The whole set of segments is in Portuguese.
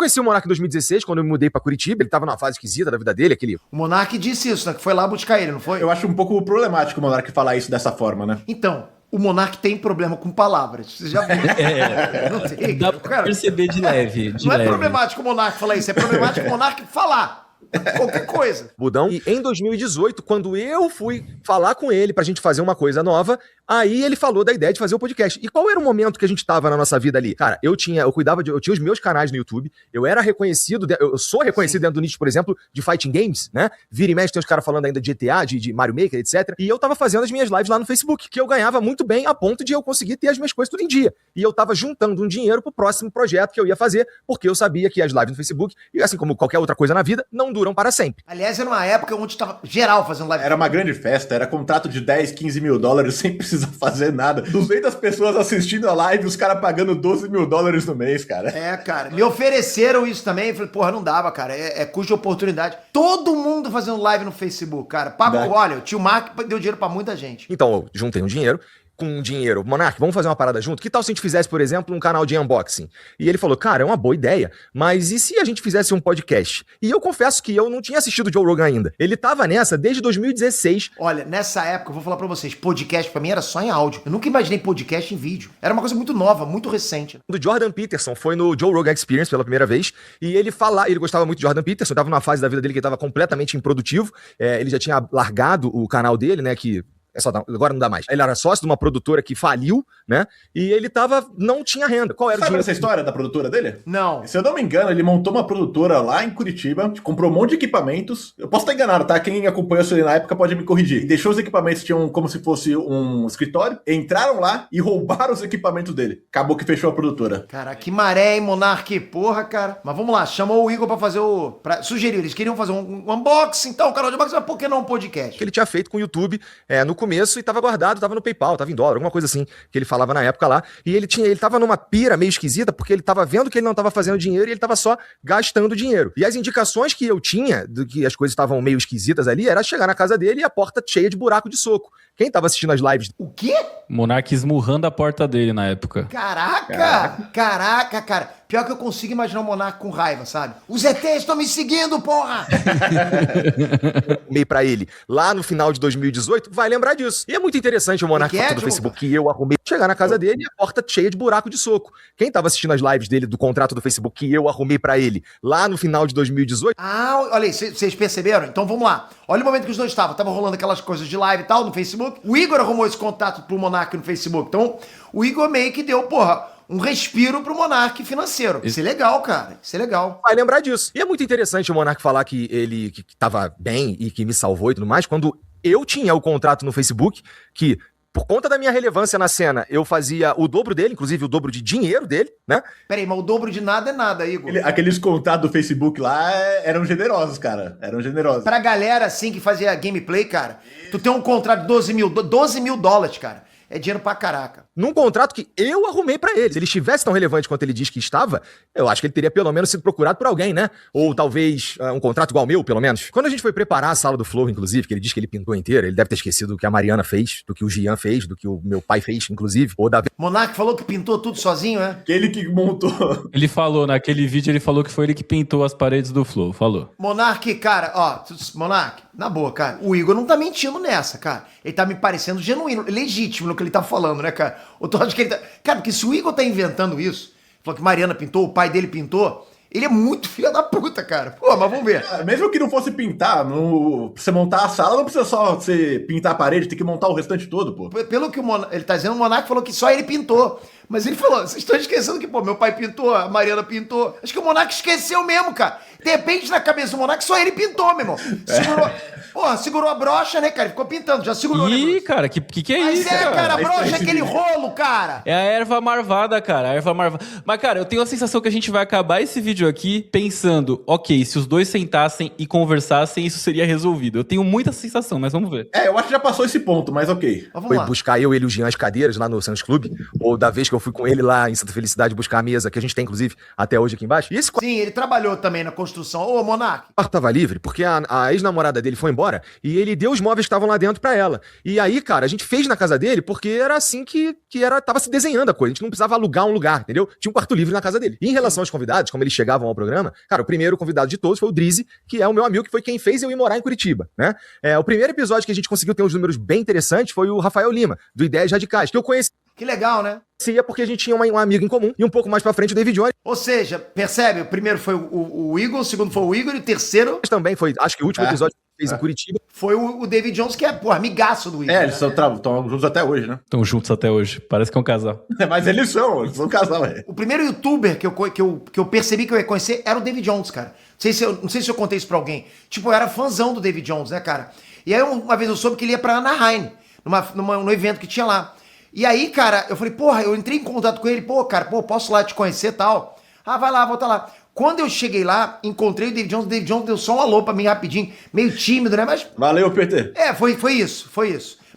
Conheci o Monark em 2016, quando eu me mudei pra Curitiba. Ele tava numa fase esquisita da vida dele, aquele... O Monark disse isso, né? Que foi lá buscar ele, não foi? Eu acho um pouco problemático o Monark falar isso dessa forma, né? Então, o Monark tem problema com palavras. Você já viu? Não tem. Dá pra perceber de leve. Não é problemático o Monark falar isso, é problemático o Monark falar. Qualquer coisa. Budão. E em 2018, quando eu fui falar com ele pra gente fazer uma coisa nova, aí ele falou da ideia de fazer o podcast. E qual era o momento que a gente tava na nossa vida ali? Cara, eu tinha os meus canais no YouTube, eu era reconhecido, eu sou reconhecido dentro do nicho, por exemplo, de fighting games, né? Vira e mexe, tem os caras falando ainda de GTA, de Mario Maker, etc. E eu tava fazendo as minhas lives lá no Facebook, que eu ganhava muito bem a ponto de eu conseguir ter as minhas coisas tudo em dia. E eu tava juntando um dinheiro pro próximo projeto que eu ia fazer, porque eu sabia que as lives no Facebook, e assim como qualquer outra coisa na vida, não duram para sempre. Aliás, era uma época onde tava geral fazendo live. Era uma grande festa, era contrato de 10, 15 mil dólares sem precisar fazer nada. 200 pessoas assistindo a live, os caras pagando 12 mil dólares no mês, cara. É, cara. Me ofereceram isso também. Eu falei, porra, não dava, cara. É custo de oportunidade. Todo mundo fazendo live no Facebook, cara. Olha, o tio Mark deu dinheiro pra muita gente. Então, eu juntei um dinheiro. Com um dinheiro, Monark, vamos fazer uma parada junto? Que tal se a gente fizesse, por exemplo, um canal de unboxing? E ele falou, cara, é uma boa ideia, mas e se a gente fizesse um podcast? E eu confesso que eu não tinha assistido o Joe Rogan ainda. Ele tava nessa desde 2016. Olha, nessa época, eu vou falar pra vocês, podcast pra mim era só em áudio. Eu nunca imaginei podcast em vídeo. Era uma coisa muito nova, muito recente. O Jordan Peterson foi no Joe Rogan Experience pela primeira vez, e ele gostava muito de Jordan Peterson, tava numa fase da vida dele que ele tava completamente improdutivo, ele já tinha largado o canal dele, né, que... agora não dá mais. Ele era sócio de uma produtora que faliu, né? E ele não tinha renda. Qual era o dinheiro? Sabe essa história da produtora dele? Não. Se eu não me engano, ele montou uma produtora lá em Curitiba, comprou um monte de equipamentos. Eu posso estar enganado, tá? Quem acompanhou isso aí na época pode me corrigir. Deixou os equipamentos, tinham como se fosse um escritório, entraram lá e roubaram os equipamentos dele. Acabou que fechou a produtora. Cara, que maré, hein, Monark? Porra, cara. Mas vamos lá, chamou o Igor pra fazer sugeriu, eles queriam fazer um unboxing, então, um canal de unboxing, mas por que não um podcast? Que ele tinha feito com o YouTube no começo e tava guardado, tava no PayPal, tava em dólar, alguma coisa assim, que ele falava na época lá. E ele tava numa pira meio esquisita, porque ele tava vendo que ele não tava fazendo dinheiro e ele tava só gastando dinheiro. E as indicações que eu tinha, do que as coisas estavam meio esquisitas ali, era chegar na casa dele e a porta cheia de buraco de soco. Quem tava assistindo as lives... O quê? Monark esmurrando a porta dele na época. Caraca, cara. Pior que eu consigo imaginar o Monark com raiva, sabe? Os ETs estão me seguindo, porra! Meio pra ele, lá no final de 2018, vai lembrar disso. E é muito interessante o Monark falando no Facebook que eu arrumei chegar na casa dele e a porta cheia de buraco de soco. Quem tava assistindo as lives dele do contrato do Facebook que eu arrumei pra ele lá no final de 2018... Ah, olha aí, vocês perceberam? Então vamos lá. Olha o momento que os dois estavam. Tava rolando aquelas coisas de live e tal no Facebook. O Igor arrumou esse contato pro Monark no Facebook. Então, o Igor meio que deu, um respiro pro Monark financeiro. Isso é legal, cara. Isso é legal. Vai lembrar disso. E é muito interessante o Monark falar que ele que tava bem e que me salvou e tudo mais, quando eu tinha o contrato no Facebook, que... Por conta da minha relevância na cena, eu fazia o dobro dele, inclusive o dobro de dinheiro dele, né? Peraí, mas o dobro de nada é nada, Igor. Aqueles contatos do Facebook lá eram generosos, cara. Eram generosos. Pra galera, assim, que fazia gameplay, cara, tu tem um contrato de 12 mil dólares, cara. É dinheiro pra caraca. Num contrato que eu arrumei pra ele. Se ele estivesse tão relevante quanto ele diz que estava, eu acho que ele teria pelo menos sido procurado por alguém, né? Ou talvez um contrato igual ao meu, pelo menos. Quando a gente foi preparar a sala do Flow, inclusive, que ele diz que ele pintou inteira, ele deve ter esquecido do que a Mariana fez, do que o Gian fez, do que o meu pai fez, inclusive. Ou da... Monark falou que pintou tudo sozinho, é? Ele que montou. Ele falou, naquele vídeo, ele falou que foi ele que pintou as paredes do Flow, falou. Monark, cara, Monark, na boa, cara, o Igor não tá mentindo nessa, cara. Ele tá me parecendo genuíno, legítimo no que ele tá falando, né, cara? Eu tô achando que ele tá... Cara, porque se o Igor tá inventando isso, falou que Mariana pintou, o pai dele pintou, ele é muito filho da puta, cara. Pô, mas vamos ver. Mesmo que não fosse pintar, pra você montar a sala, não precisa só você pintar a parede, tem que montar o restante todo, pô. Pelo que ele tá dizendo, o Monark falou que só ele pintou. Mas ele falou, vocês estão esquecendo que, pô, meu pai pintou, a Mariana pintou. Acho que o Monark esqueceu mesmo, cara. De repente, na cabeça do Monark, só ele pintou, meu irmão. Segurou a brocha, né, cara? Ele ficou pintando, já segurou, né? Ih, cara, que é isso, cara? Mas cara, a brocha é aquele rolo, cara. É a erva marvada, cara, a erva marvada. Mas, cara, eu tenho a sensação que a gente vai acabar esse vídeo aqui pensando, ok, se os dois sentassem e conversassem, isso seria resolvido. Eu tenho muita sensação, mas vamos ver. Eu acho que já passou esse ponto, mas ok. Foi buscar eu, ele e o Gian as cadeiras lá no Santos Clube, ou da vez que eu fui com ele lá em Santa Felicidade buscar a mesa, que a gente tem, inclusive, até hoje aqui embaixo. E esse Sim, ele trabalhou também na construção. Ô, Monark. quarto tava livre, porque a ex-namorada dele foi embora embora e ele deu os móveis que estavam lá dentro pra ela. E aí, cara, a gente fez na casa dele porque era assim que tava se desenhando a coisa. A gente não precisava alugar um lugar, entendeu? Tinha um quarto livre na casa dele. E em relação aos convidados, como eles chegavam ao programa, cara, o primeiro convidado de todos foi o Drizzy, que é o meu amigo, que foi quem fez eu ir morar em Curitiba, né? O primeiro episódio que a gente conseguiu ter uns números bem interessantes foi o Rafael Lima, do Ideias Radicais, que eu conhecia Que legal, né? porque a gente tinha um amigo em comum, e um pouco mais pra frente o David Jones Ou seja, percebe? O primeiro foi o Igor, o segundo foi o Igor e o terceiro também foi, acho que o último episódio que fez em Curitiba. foi o David Jones, que é, pô, amigaço do Igor. Eles estão juntos até hoje, né? Estão juntos até hoje. Parece que é um casal. Mas eles são um casal, é. O primeiro youtuber que eu percebi que eu ia conhecer era o David Jones, cara. Não sei se eu contei isso pra alguém. Tipo, eu era fãzão do David Jones, né, cara? E aí uma vez eu soube que ele ia pra Anaheim, no evento que tinha lá. E aí, cara, eu falei, porra, eu entrei em contato com ele, posso lá te conhecer e tal. Ah, vai lá, volta lá. Quando eu cheguei lá, encontrei o David Jones deu só um alô pra mim rapidinho, meio tímido, né, mas... Valeu, PT. Foi isso.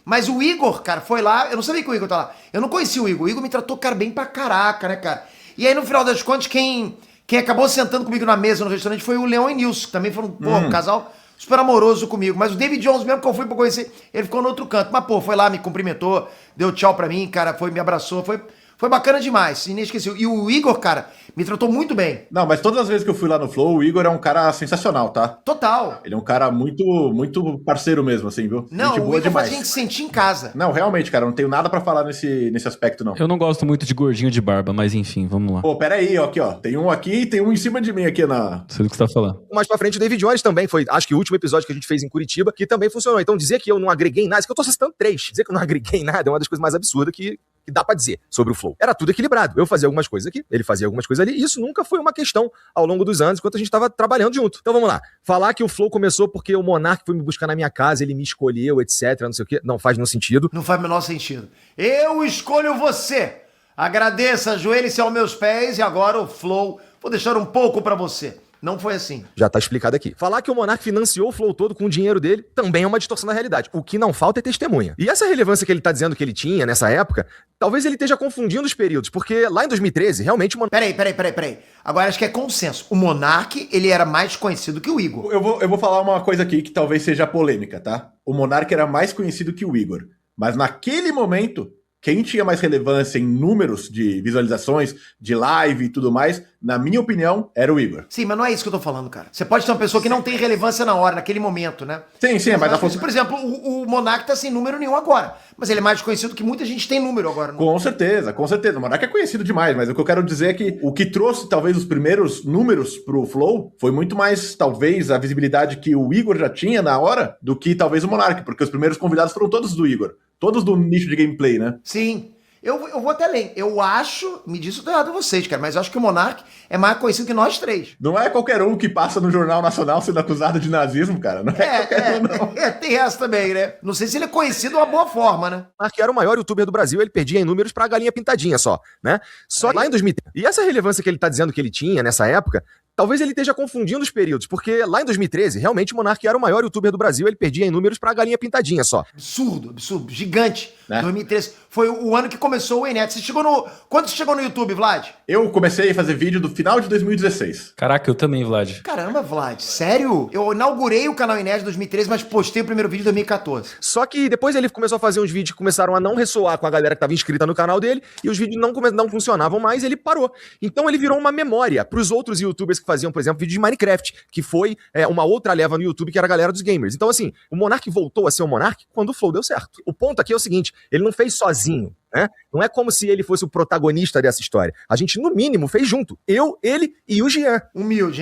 Mas o Igor, cara, foi lá, eu não sabia que o Igor tá lá. Eu não conhecia o Igor me tratou, cara, bem pra caraca, né, cara? E aí, no final das contas, quem acabou sentando comigo na mesa no restaurante foi o Leon e Nilson, que também foram, um casal super amoroso comigo. Mas o David Jones, mesmo que eu fui pra conhecer, ele ficou no outro canto. Mas, foi lá, me cumprimentou, deu tchau pra mim, cara, me abraçou, foi bacana demais, inesquecível. E o Igor, cara, me tratou muito bem. Não, mas todas as vezes que eu fui lá no Flow, o Igor é um cara sensacional, tá? Total. Ele é um cara muito, muito parceiro mesmo, assim, viu? Não, Gente o boa Igor demais. faz a gente sentir em casa. Não, realmente, cara, não tenho nada pra falar nesse aspecto, não. Eu não gosto muito de gordinho de barba, mas enfim, vamos lá. Pô, pera aí, ó, aqui, ó. Tem um aqui e tem um em cima de mim aqui na... Sei do que você tá falando. Mais pra frente o David Jones também foi, acho que o último episódio que a gente fez em Curitiba, que também funcionou. Então dizer que eu não agreguei nada, isso que eu tô citando 3, dizer que eu não agreguei nada é uma das coisas mais absurdas que dá pra dizer sobre o Flow. Era tudo equilibrado. Eu fazia algumas coisas aqui, ele fazia algumas coisas ali, e isso nunca foi uma questão ao longo dos anos, enquanto a gente tava trabalhando junto. Então vamos lá. Falar que o Flow começou porque o Monark foi me buscar na minha casa, ele me escolheu, etc, não sei o quê, não faz nenhum sentido. Não faz o menor sentido. Eu escolho você. Agradeça, ajoelhe-se aos meus pés e agora o Flow. Vou deixar um pouco pra você. Não foi assim. Já tá explicado aqui. Falar que o Monark financiou o Flow todo com o dinheiro dele também é uma distorção da realidade. O que não falta é testemunha. E essa relevância que ele tá dizendo que ele tinha nessa época, talvez ele esteja confundindo os períodos, porque lá em 2013, realmente o Monark... Peraí. Agora acho que é consenso. O Monark, ele era mais conhecido que o Igor. Eu vou falar uma coisa aqui que talvez seja polêmica, tá? O Monark era mais conhecido que o Igor. Mas naquele momento, quem tinha mais relevância em números de visualizações, de live e tudo mais, na minha opinião, era o Igor. Sim, mas não é isso que eu tô falando, cara. Você pode ter uma pessoa que não tem relevância na hora, naquele momento, né? Sim, mas... Por exemplo, o Monark tá sem número nenhum agora. Mas ele é mais conhecido que muita gente tem número agora. Com certeza. O Monark é conhecido demais, mas o que eu quero dizer é que o que trouxe, talvez, os primeiros números pro Flow foi muito mais, talvez, a visibilidade que o Igor já tinha na hora do que, talvez, o Monark, porque os primeiros convidados foram todos do Igor. Todos do nicho de gameplay, né? Sim. Eu vou até além. Eu acho, me diz se eu tô errado vocês, cara, mas eu acho que o Monark é mais conhecido que nós 3. Não é qualquer um que passa no Jornal Nacional sendo acusado de nazismo, cara. Não é qualquer um, não. Tem essa também, né? Não sei se ele é conhecido de uma boa forma, né? Monark era o maior youtuber do Brasil, ele perdia em números pra galinha pintadinha só, né? Só lá em 2013. E essa relevância que ele tá dizendo que ele tinha nessa época, talvez ele esteja confundindo os períodos, porque lá em 2013, realmente o Monark era o maior youtuber do Brasil, ele perdia em números pra galinha pintadinha só. Absurdo, gigante. 2013 foi o ano que começou o Enet. Quando você chegou no YouTube, Vlad? Eu comecei a fazer vídeo do final de 2016. Caraca, eu também, Vlad. Caramba, Vlad, sério? Eu inaugurei o canal Enet em 2013, mas postei o primeiro vídeo em 2014. Só que depois ele começou a fazer uns vídeos que começaram a não ressoar com a galera que estava inscrita no canal dele, e os vídeos não funcionavam mais, e ele parou. Então ele virou uma memória pros outros youtubers que faziam, por exemplo, vídeo de Minecraft, que foi uma outra leva no YouTube, que era a galera dos gamers. Então assim, o Monark voltou a ser o Monark quando o Flow deu certo. O ponto aqui é o seguinte, ele não fez sozinho, né? Não é como se ele fosse o protagonista dessa história. A gente, no mínimo, fez junto. Eu, ele e o Jean. Humilde,